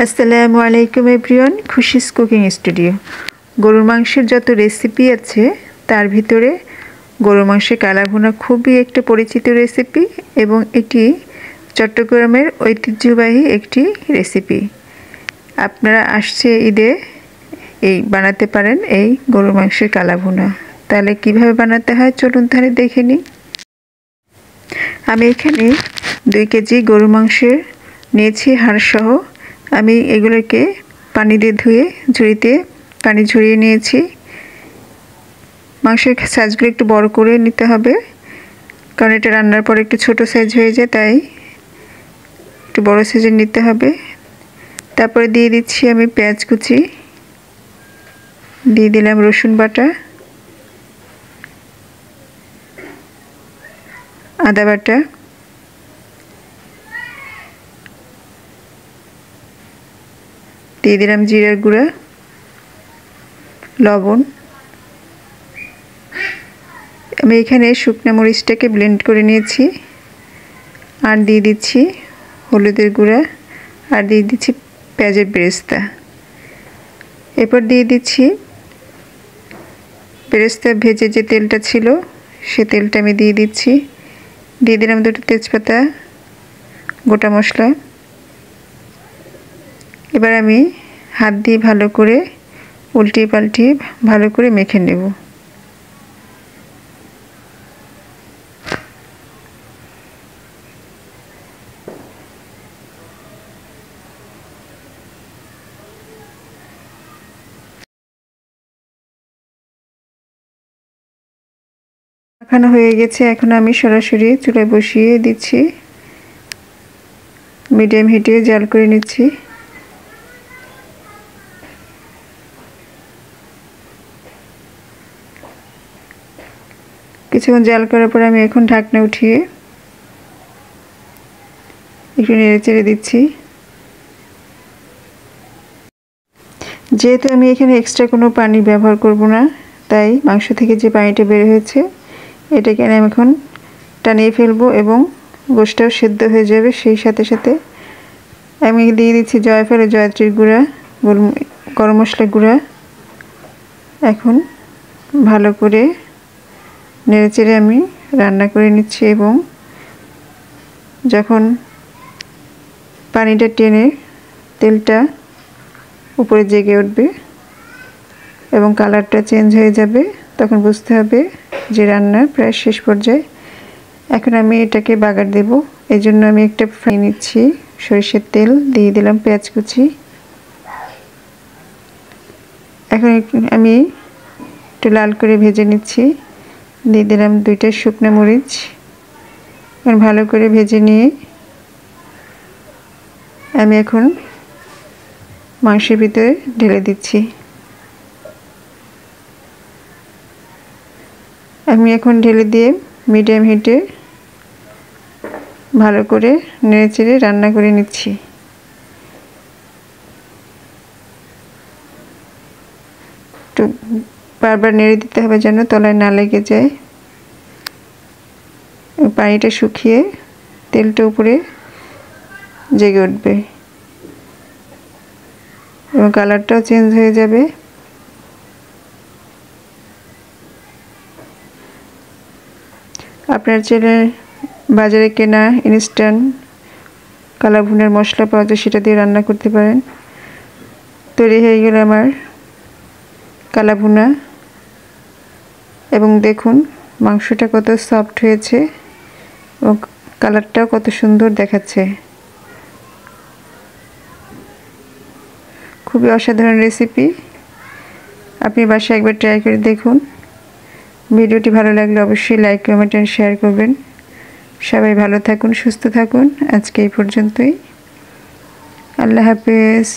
আসসালামু আলাইকুম everyone, Khushi's cooking studio. গরুর মাংসের যত রেসিপি আছে তার ভিতরে গরুর মাংসের কালাভুনা খুবই একটা পরিচিত রেসিপি এবং এটি চট্টগ্রামের ঐতিহ্যবাহী একটি রেসিপি। আপনারা আসছে ঈদে বানাতে পারেন এই গরুর মাংসের কালাভুনা। তাহলে কিভাবে বানাতে হয় চলুন তাহলে দেখে নিই। আমি এখানে 2 কেজি গরুর মাংসের নিয়েছি হাড়সহ। আমি এগুলোকে পানি দিয়ে ধুয়ে ঝুড়িতে পানি ঝরিয়ে নিয়েছি। মাংসের সাইজগুলো একটু বড় করে নিতে হবে, কারণ এটা রান্নার পর একটু ছোট সাইজ হয়ে যায়, তাই একটু বড় সাইজের নিতে হবে। তারপরে দিয়ে দিচ্ছি আমি পেঁয়াজ কুচি, দিয়ে দিলাম রসুন বাটা, আদা বাটা, দিয়ে দিলাম জিরার গুঁড়া, লবণ। আমি এখানে শুকনো মরিচটাকে ব্লেন্ড করে নিয়েছি, আর দিয়ে দিচ্ছি হলুদের গুঁড়া, আর দিয়ে দিচ্ছি পেঁয়াজের বেরেস্তা। এরপর দিয়ে দিচ্ছি বেরেস্তা ভেজে যে তেলটা ছিল সে তেলটা আমি দিয়ে দিচ্ছি। দিয়ে দিলাম 2টো তেজপাতা, গোটা মশলা। এবার আমি হাত দিয়ে ভালো করে উল্টিয়ে পাল্টিয়ে ভালো করে মেখে নেব। মাখানো হয়ে গেছে, এখন আমি সরাসরি চুলায় বসিয়ে দিচ্ছি। মিডিয়াম হিটে জাল করে নিচ্ছি। কিছুক্ষণ জাল করার পর আমি এখন ঢাকনা উঠিয়ে একটু নেড়ে চেড়ে দিচ্ছি। যেহেতু আমি এখানে এক্সট্রা কোনো পানি ব্যবহার করব না, তাই মাংস থেকে যে পানিটা বের হয়েছে এটাকে আমি এখন টানিয়ে ফেলবো এবং গোশটাও সেদ্ধ হয়ে যাবে। সেই সাথে সাথে আমি দিয়ে দিচ্ছি জয়ফল ও জয়ত্রীর গুঁড়া, গরম মশলা গুঁড়া। এখন ভালো করে নেড়েচেড়ে আমি রান্না করে নিচ্ছি এবং যখন পানিটা টেনে তেলটা উপরে জেগে উঠবে এবং কালারটা চেঞ্জ হয়ে যাবে, তখন বুঝতে হবে যে রান্না প্রায় শেষ পর্যায়ে। এখন আমি এটাকে বাগার দেব, এই জন্য আমি একটা ফ্রাই নিচ্ছি সরিষার তেল, দিয়ে দিলাম পেঁয়াজ কুচি। এখন আমি একটু লাল করে ভেজে নিচ্ছি, দিয়ে দিলাম 2টা শুকনো মরিচ। এখন ভালো করে ভেজে নিয়ে আমি এখন মাংসের ভিতরে ঢেলে দিচ্ছি। আমি এখন ঢেলে দিয়ে মিডিয়াম হিটে ভালো করে নেড়েচেড়ে রান্না করে নিচ্ছি। একটু বারবার নেড়ে দিতে হবে যেন তলায় না লেগে যায়। পানিটা শুকিয়ে তেলটা উপরে জেগে উঠবে এবং কালারটাও চেঞ্জ হয়ে যাবে। আপনার চাইলে বাজারে কেনা ইনস্ট্যান্ট কালাভুনার মশলা পাওয়া যায়, সেটা দিয়ে রান্না করতে পারেন। তৈরি হয়ে গেল আমার কালাভুনা। এবং দেখুন মাংসটা কত সফট হয়েছে এবং কালারটাও কত সুন্দর দেখাচ্ছে। খুবই অসাধারণ রেসিপি, আপনি বাসায় একবার ট্রাই করে দেখুন। ভিডিওটি ভালো লাগলে অবশ্যই লাইক, কমেন্ট আর শেয়ার করবেন। সবাই ভালো থাকুন, সুস্থ থাকুন। আজকে এই পর্যন্তই। আল্লাহ হাফেজ।